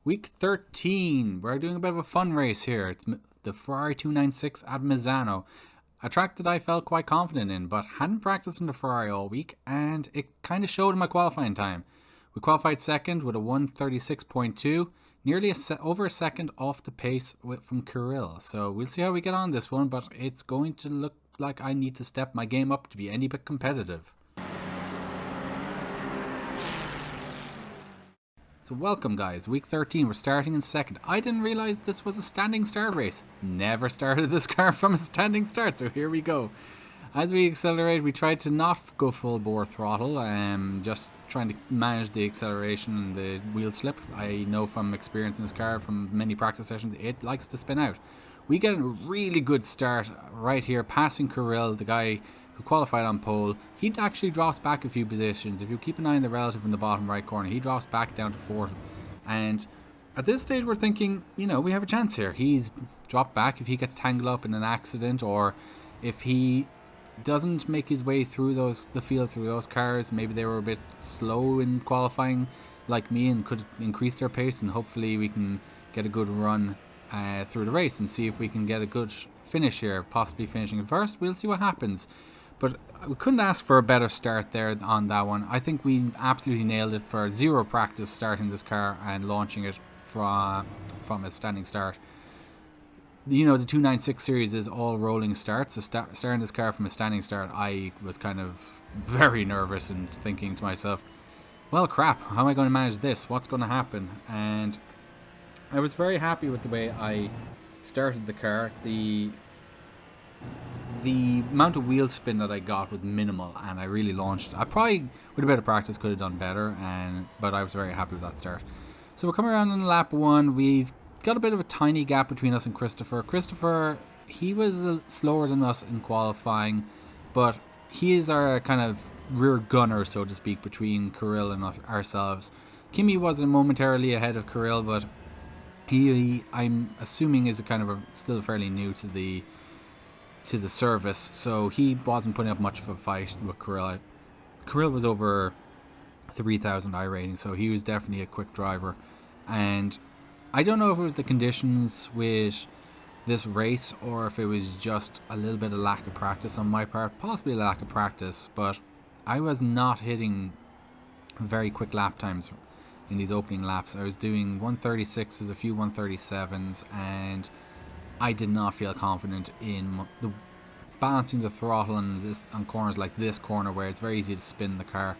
Week 13. We're doing a bit of a fun race here. It's the Ferrari 296 at Misano, a track that I felt quite confident in, but hadn't practiced in the Ferrari all week, and it kind of showed in my qualifying time. We qualified second with a 136.2, nearly over a second off the pace from Kirill. So we'll see how we get on this one, but it's going to look like I need to step my game up to be any bit competitive. So welcome guys, week 13, we're starting in second. I didn't realise this was a standing start race. Never started this car from a standing start, so here we go. As we accelerate, we tried to not go full bore throttle, just trying to manage the acceleration and the wheel slip. I know from experience in this car, from many practice sessions, it likes to spin out. We get a really good start right here, passing Kirill, the guy who qualified on pole. He actually drops back a few positions. If you keep an eye on the relative in the bottom right corner, he drops back down to fourth. And at this stage, we're thinking, we have a chance here. He's dropped back if he gets tangled up in an accident, or if he doesn't make his way through the field through those cars. Maybe they were a bit slow in qualifying like me and could increase their pace, and hopefully we can get a good run through the race and see if we can get a good finish here, possibly finishing first. We'll see what happens. But we couldn't ask for a better start there on that one. I think we absolutely nailed it for zero practice starting this car and launching it from a standing start. The 296 series is all rolling starts. So starting this car from a standing start, I was kind of very nervous and thinking to myself, well, crap, how am I going to manage this? What's going to happen? And I was very happy with the way I started the car. The amount of wheel spin that I got was minimal, and I really launched. I probably, with a bit of practice, could have done better, but I was very happy with that start. So we're coming around on lap one. We've got a bit of a tiny gap between us and Christopher. Christopher, he was slower than us in qualifying, but he is our kind of rear gunner, so to speak, between Kirill and ourselves. Kimi was momentarily ahead of Kirill, but he, I'm assuming, is still fairly new to the service, so he wasn't putting up much of a fight with Kirill. Kirill was over 3,000 iRating, so he was definitely a quick driver. And I don't know if it was the conditions with this race or if it was just a little bit of lack of practice on my part, possibly a lack of practice, but I was not hitting very quick lap times in these opening laps. I was doing 136s, a few 137s, and I did not feel confident in the balancing the throttle on corners like this corner where it's very easy to spin the car.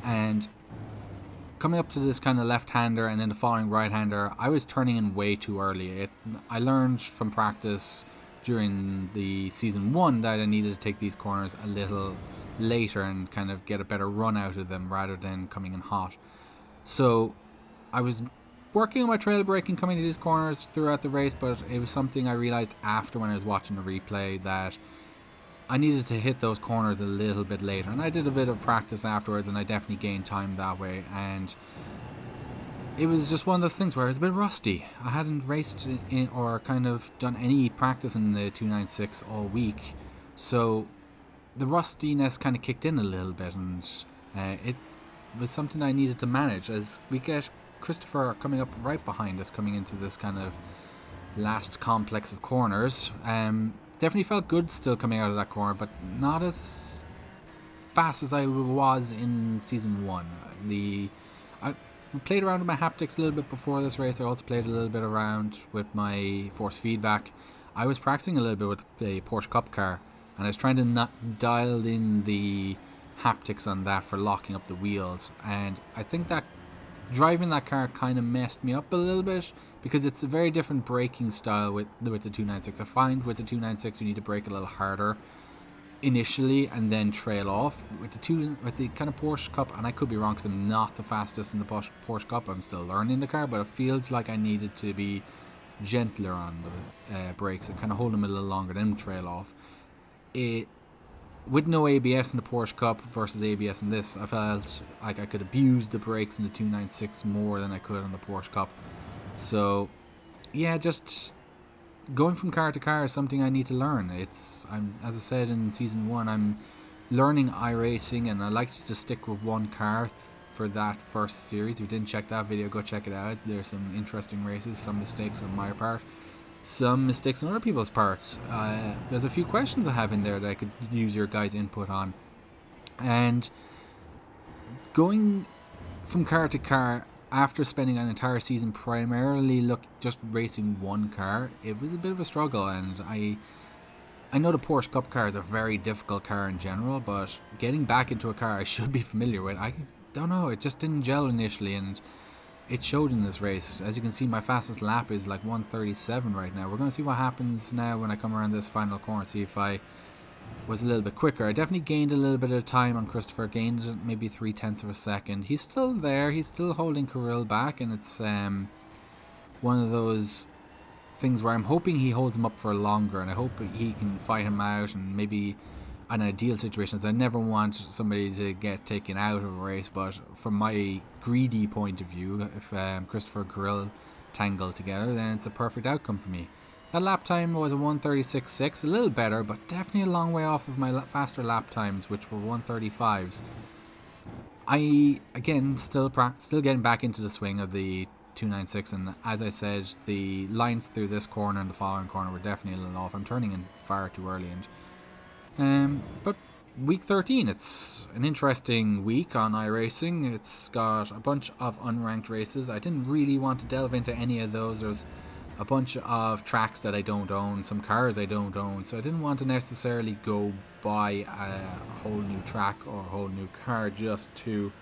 And coming up to this kind of left-hander and then the following right-hander, I was turning in way too early. I learned from practice during the season one that I needed to take these corners a little later and kind of get a better run out of them rather than coming in hot. So I was working on my trail braking coming to these corners throughout the race, but it was something I realized after when I was watching the replay that I needed to hit those corners a little bit later, and I did a bit of practice afterwards, and I definitely gained time that way. And it was just one of those things where I was a bit rusty. I hadn't raced or kind of done any practice in the 296 all week, so the rustiness kind of kicked in a little bit, and it was something I needed to manage as we get Christopher coming up right behind us, coming into this kind of last complex of corners. Definitely felt good still coming out of that corner, but not as fast as I was in season one. I played around with my haptics a little bit before this race. I also played a little bit around with my force feedback. I was practicing a little bit with the Porsche Cup car, and I was trying to not dial in the haptics on that for locking up the wheels, and I think that driving that car kind of messed me up a little bit because it's a very different braking style with the 296. I find with the 296 you need to brake a little harder initially and then trail off. With the kind of Porsche Cup, and I could be wrong because I'm not the fastest in the Porsche Cup, I'm still learning the car, but it feels like I needed to be gentler on the brakes and kind of hold them a little longer, then trail off. With no ABS in the Porsche Cup versus ABS in this, I felt like I could abuse the brakes in the 296 more than I could on the Porsche Cup. So, yeah, just going from car to car is something I need to learn. As I said in season one, I'm learning iRacing, and I like to just stick with one car for that first series. If you didn't check that video, go check it out. There's some interesting races, some mistakes on my part, some mistakes on other people's parts. There's a few questions I have in there that I could use your guys' input on. And going from car to car after spending an entire season primarily just racing one car, it was a bit of a struggle. And I know the Porsche Cup car is a very difficult car in general, but getting back into a car I should be familiar with, I don't know, it just didn't gel initially, and it showed in this race. As you can see, my fastest lap is like 1:37 right now. We're going to see what happens now when I come around this final corner, see if I was a little bit quicker. I definitely gained a little bit of time on Christopher, gained maybe 0.3 of a second. He's still there, he's still holding Kirill back, and it's one of those things where I'm hoping he holds him up for longer, and I hope he can fight him out, and maybe an ideal situation is I never want somebody to get taken out of a race, but from my greedy point of view, if Christopher and Kirill tangle together, then it's a perfect outcome for me. That lap time was a 1:36.6, a little better, but definitely a long way off of my faster lap times, which were 1:35s. I, again, still getting back into the swing of the 296, and as I said, the lines through this corner and the following corner were definitely a little off. I'm turning in far too early, but week 13, it's an interesting week on iRacing. It's got a bunch of unranked races. I didn't really want to delve into any of those. There's a bunch of tracks that I don't own, some cars I don't own, so I didn't want to necessarily go buy a whole new track or a whole new car just to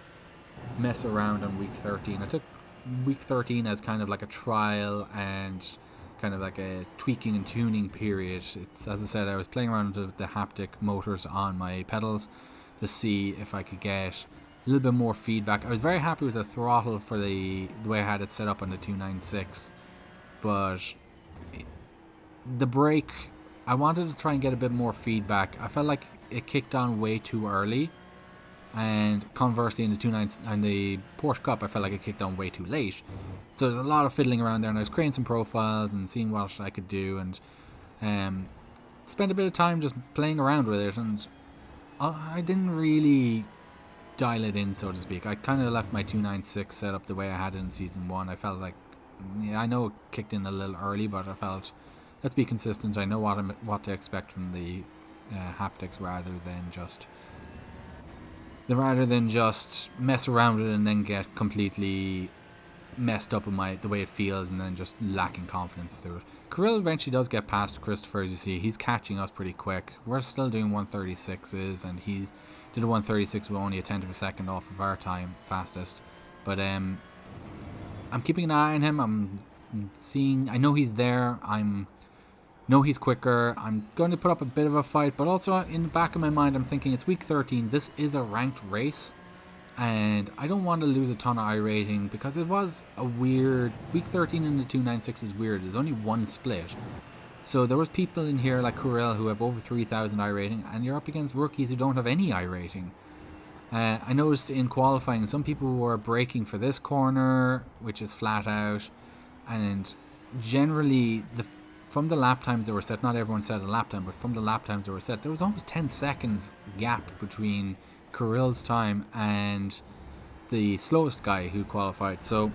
mess around on week 13. I took week 13 as kind of like a trial and kind of like a tweaking and tuning period. It's, as I said, I was playing around with the haptic motors on my pedals to see if I could get a little bit more feedback. I was very happy with the throttle for the way I had it set up on the 296, but the brake, I wanted to try and get a bit more feedback. I felt like it kicked on way too early, and conversely in the 296 and the Porsche Cup, I felt like it kicked on way too late. So there's a lot of fiddling around there, and I was creating some profiles and seeing what I could do, and spent a bit of time just playing around with it, and I didn't really dial it in, so to speak. I kind of left my 296 set up the way I had it in season 1. I felt like, yeah, I know it kicked in a little early, but I felt, let's be consistent. I know what to expect from the haptics rather than just mess around with it and then get completely messed up in the way it feels and then just lacking confidence through it. Kirill eventually does get past Christopher, as you see. He's catching us pretty quick. We're still doing 1:36s, and he did a 1:36 with only a 10th of a second off of our time fastest. But I'm keeping an eye on him. I'm seeing, I know he's there. know he's quicker. I'm going to put up a bit of a fight, but also in the back of my mind, I'm thinking it's week 13. This is a ranked race, and I don't want to lose a ton of iRating because it was a weird week 13 in the 296 is weird. There's only one split, so there was people in here like Kirill who have over 3,000 iRating, and you're up against rookies who don't have any iRating. I noticed in qualifying some people were braking for this corner, which is flat out, and generally from the lap times that were set, not everyone set a lap time, but from the lap times that were set, there was almost 10 seconds gap between Kirill's time and the slowest guy who qualified. So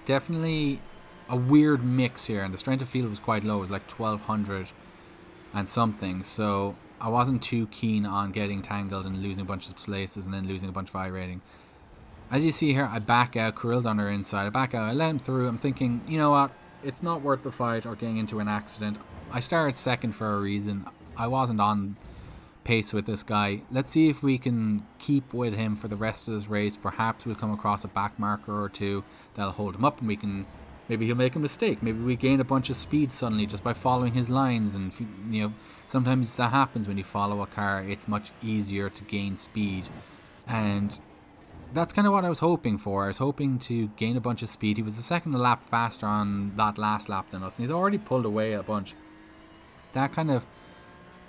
definitely a weird mix here, and the strength of field was quite low. It was like 1200 and something, so I wasn't too keen on getting tangled and losing a bunch of places and then losing a bunch of iRating. As you see here, I back out. Kirill's on our inside. I back out. I let him through. I'm thinking, you know what? It's not worth the fight or getting into an accident. I started second for a reason. I wasn't on pace with this guy. Let's see if we can keep with him for the rest of this race. Perhaps we'll come across a back marker or two that'll hold him up, and we can, maybe he'll make a mistake. Maybe we gain a bunch of speed suddenly just by following his lines. And you know, sometimes that happens when you follow a car. It's much easier to gain speed, and that's kind of what I was hoping for. I was hoping to gain a bunch of speed. He was the second lap faster on that last lap than us, and he's already pulled away a bunch. That kind of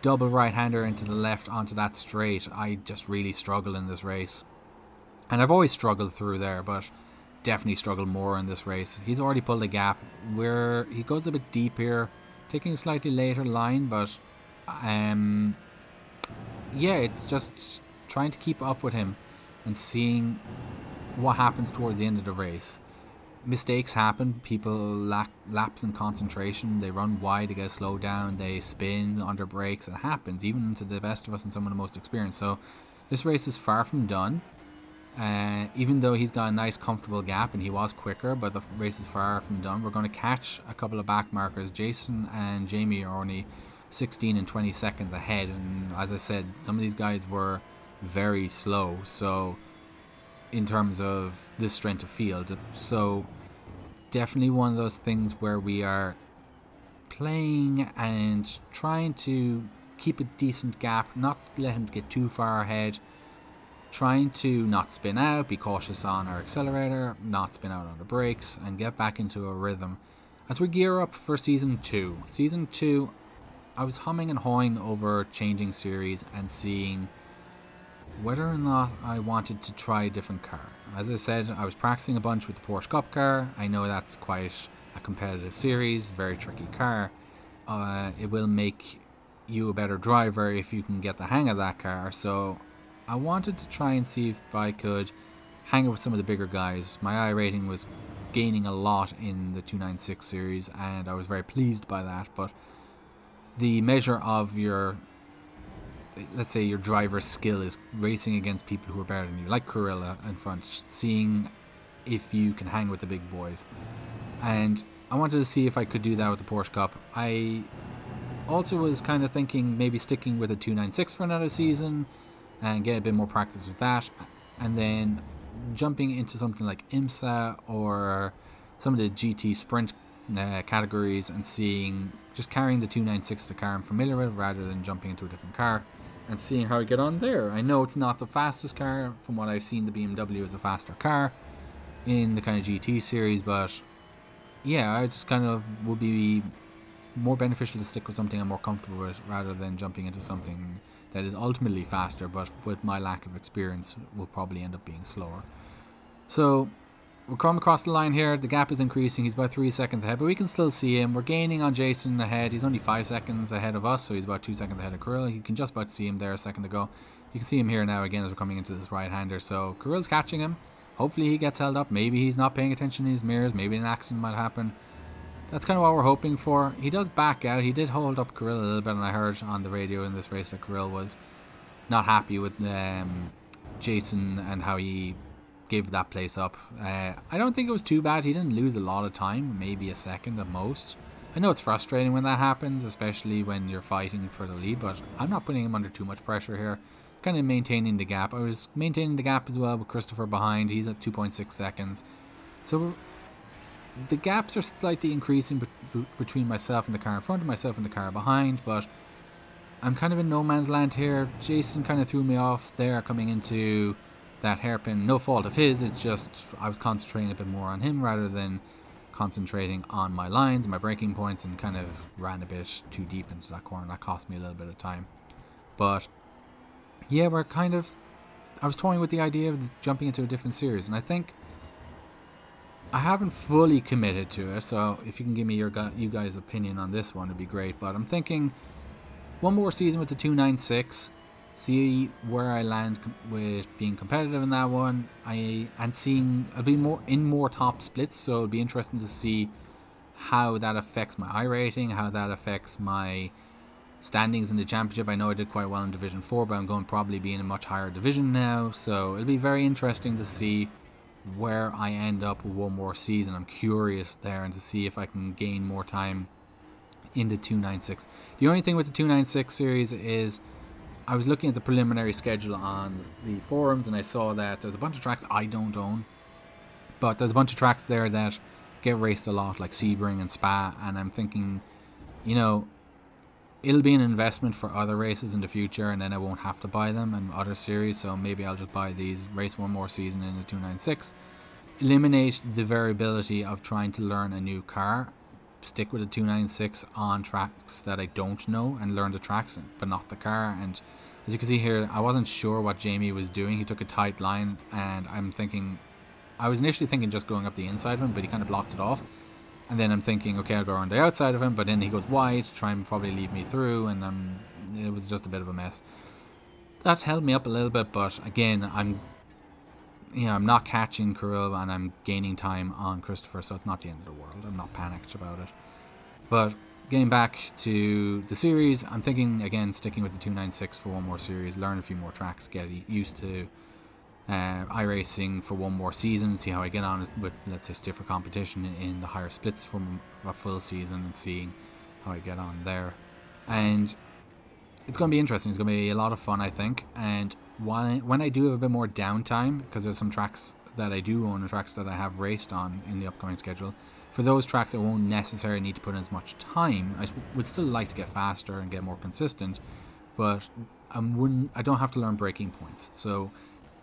double right-hander into the left onto that straight, I just really struggled in this race. And I've always struggled through there, but definitely struggled more in this race. He's already pulled a gap where he goes a bit deep here, taking a slightly later line, but yeah, it's just trying to keep up with him and seeing what happens towards the end of the race. Mistakes happen. People lapse in concentration. They run wide, they get slowed down, they spin under brakes. It happens, even to the best of us and some of the most experienced. So this race is far from done. Even though he's got a nice comfortable gap and he was quicker, but the race is far from done. We're going to catch a couple of back markers. Jason and Jamie are only 16 and 20 seconds ahead, and as I said, some of these guys were very slow, so in terms of this strength of field. So definitely one of those things where we are playing and trying to keep a decent gap, not let him get too far ahead, trying to not spin out, be cautious on our accelerator, not spin out on the brakes, and get back into a rhythm as we gear up for Season 2. Season 2, I was humming and hawing over changing series and seeing whether or not I wanted to try a different car. As I said, I was practicing a bunch with the Porsche Cup car. I know that's quite a competitive series, very tricky car. It will make you a better driver if you can get the hang of that car, so I wanted to try and see if I could hang out with some of the bigger guys. My iRating was gaining a lot in the 296 series, and I was very pleased by that, but the measure of your, let's say, your driver's skill is racing against people who are better than you, like Kurilla in front, seeing if you can hang with the big boys. And I wanted to see if I could do that with the Porsche Cup. I also was kind of thinking maybe sticking with a 296 for another season and get a bit more practice with that, and then jumping into something like IMSA or some of the GT sprint categories and seeing, just carrying the 296, the car I'm familiar with, rather than jumping into a different car and seeing how I get on there. I know it's not the fastest car. From what I've seen, the BMW is a faster car in the kind of GT series, but yeah, I just kind of would be more beneficial to stick with something I'm more comfortable with rather than jumping into something that is ultimately faster, but with my lack of experience will probably end up being slower. So we're coming across the line here. The gap is increasing. He's about 3 seconds ahead, but we can still see him. We're gaining on Jason ahead. He's only 5 seconds ahead of us, so he's about 2 seconds ahead of Kirill. You can just about see him there a second ago. You can see him here now again as we're coming into this right-hander. So Kirill's catching him. Hopefully he gets held up. Maybe he's not paying attention to his mirrors. Maybe an accident might happen. That's kind of what we're hoping for. He does back out. He did hold up Kirill a little bit, and I heard on the radio in this race that Kirill was not happy with Jason and how he gave that place up. I don't think it was too bad. He didn't lose a lot of time, maybe a second at most. I know it's frustrating when that happens, especially when you're fighting for the lead, but I'm not putting him under too much pressure here. Kind of maintaining the gap. I was maintaining the gap as well with Christopher behind. He's at 2.6 seconds. So the gaps are slightly increasing between myself and the car in front of myself and the car behind, but I'm kind of in no man's land here. Jason kind of threw me off there coming into that hairpin. No fault of his, it's just I was concentrating a bit more on him rather than concentrating on my lines and my braking points, and kind of ran a bit too deep into that corner. That cost me a little bit of time. But yeah, I was toying with the idea of jumping into a different series, and I think I haven't fully committed to it, so if you can give me you guys' opinion on this one, it'd be great. But I'm thinking one more season with the 296, see where I land with being competitive in that one. I'll be more top splits, so it'll be interesting to see how that affects my iRating, how that affects my standings in the championship. I know I did quite well in Division 4, but I'm going to probably be in a much higher division now, so it'll be very interesting to see where I end up with one more season. I'm curious there, and to see if I can gain more time in the 296. The only thing with the 296 series is I was looking at the preliminary schedule on the forums, and I saw that there's a bunch of tracks I don't own, but there's a bunch of tracks there that get raced a lot, like Sebring and Spa, and I'm thinking, it'll be an investment for other races in the future, and then I won't have to buy them in other series, so maybe I'll just buy these, race one more season in the 296, eliminate the variability of trying to learn a new car, stick with the 296 on tracks that I don't know, and learn the tracks but not the car. And as you can see here, I wasn't sure what Jamie was doing. He took a tight line, and I was initially thinking just going up the inside of him, but he kind of blocked it off. And then I'm thinking, okay, I'll go around the outside of him, but then he goes wide to try and probably leave me through, and it was just a bit of a mess. That held me up a little bit, but again, I'm not catching Kirill and I'm gaining time on Christopher, so it's not the end of the world. I'm not panicked about it. But getting back to the series, I'm thinking again sticking with the 296 for one more series, learn a few more tracks, get used to iRacing for one more season, see how I get on with, let's say, stiffer competition in the higher splits from a full season, and seeing how I get on there. And it's going to be interesting. It's going to be a lot of fun, I think. And when I do have a bit more downtime, because there's some tracks that I do own and tracks that I have raced on in the upcoming schedule, for those tracks I won't necessarily need to put in as much time. I would still like to get faster and get more consistent, but I don't have to learn braking points. So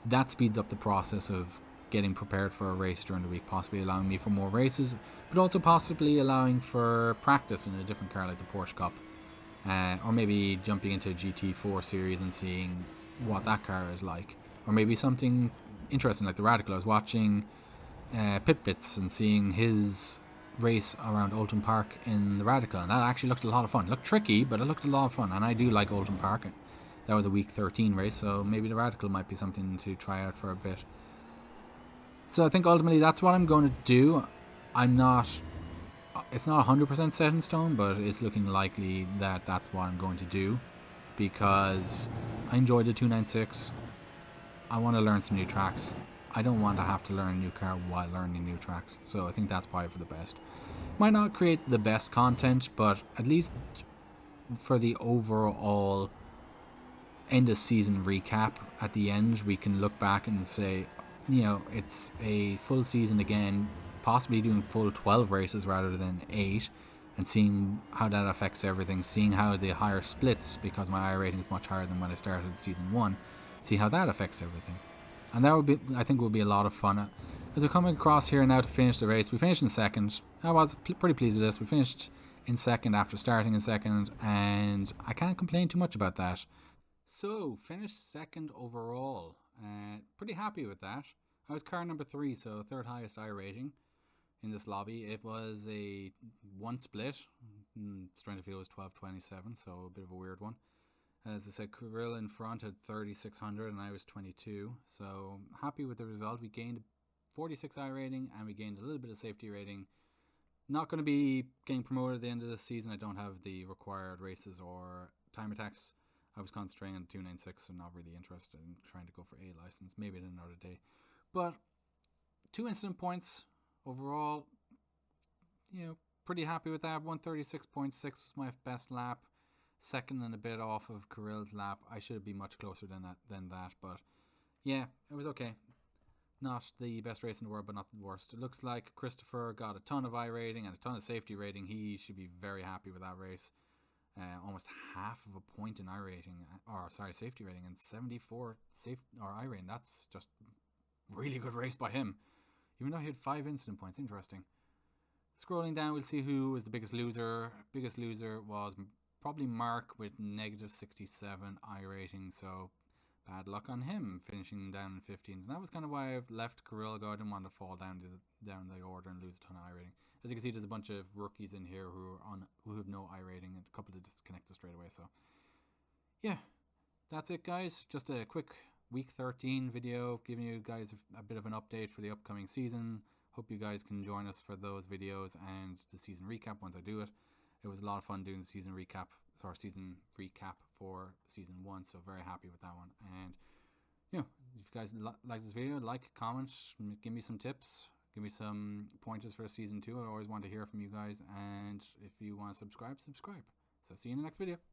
that speeds up the process of getting prepared for a race during the week, possibly allowing me for more races, but also possibly allowing for practice in a different car like the Porsche Cup. Or maybe jumping into a GT4 series and seeing what that car is like. Or maybe something interesting like the Radical. I was watching Pit Bits and seeing his race around Oulton Park in the Radical, and that actually looked a lot of fun. It looked tricky, but it looked a lot of fun, and I do like Oulton Park. That was a week 13 race, so maybe the Radical might be something to try out for a bit. So I think ultimately that's what I'm going to do. It's not 100% set in stone, but it's looking likely that that's what I'm going to do, because I enjoyed the 296. I want to learn some new tracks. I don't want to have to learn a new car while learning new tracks, so I think that's probably for the best. Might not create the best content, but at least for the overall end of season recap at the end, we can look back and say, it's a full season again, possibly doing full 12 races rather than 8, and seeing how that affects everything, seeing how the higher splits, because my iRating is much higher than when I started season 1, see how that affects everything. And that I think will be a lot of fun. As we're coming across here now to finish the race, we finished in second. I was pretty pleased with this. We finished in second after starting in second, and I can't complain too much about that. So, finished second overall. Pretty happy with that. I was car number 3, so third highest iRating in this lobby. It was a one split. Strength of field was 1227, so a bit of a weird one. As I said, Kirill in front had 3600 and I was 22. So happy with the result. We gained 46 iRating and we gained a little bit of safety rating. Not going to be getting promoted at the end of the season. I don't have the required races or time attacks. I was concentrating on 296 and not really interested in trying to go for A license. Maybe in another day. But 2 incident points overall. Pretty happy with that. 136.6 was my best lap. Second and a bit off of Kirill's lap. I should be much closer than that, but yeah, it was okay. Not the best race in the world, but not the worst. It looks like Christopher got a ton of iRating and a ton of safety rating. He should be very happy with that race. Almost half of a point in safety rating, and 74 iRating. That's just really good race by him. Even though he had 5 incident points. Interesting. Scrolling down, we'll see who was the biggest loser. Biggest loser was probably Mark with negative 67 iRating, so bad luck on him, finishing down in 15th. And that was kind of why I left Kirill go. I didn't want to fall down the order and lose a ton of iRating. As you can see, there's a bunch of rookies in here who have no iRating, and a couple of disconnected straight away. So yeah, that's it, guys. Just a quick week 13 video, giving you guys a bit of an update for the upcoming season. Hope you guys can join us for those videos and the season recap once I do it. It was a lot of fun doing the season recap for season 1, so very happy with that one. And if you guys like this video, like, comment, give me some tips, give me some pointers for season 2. I always want to hear from you guys, and if you want to subscribe. So see you in the next video.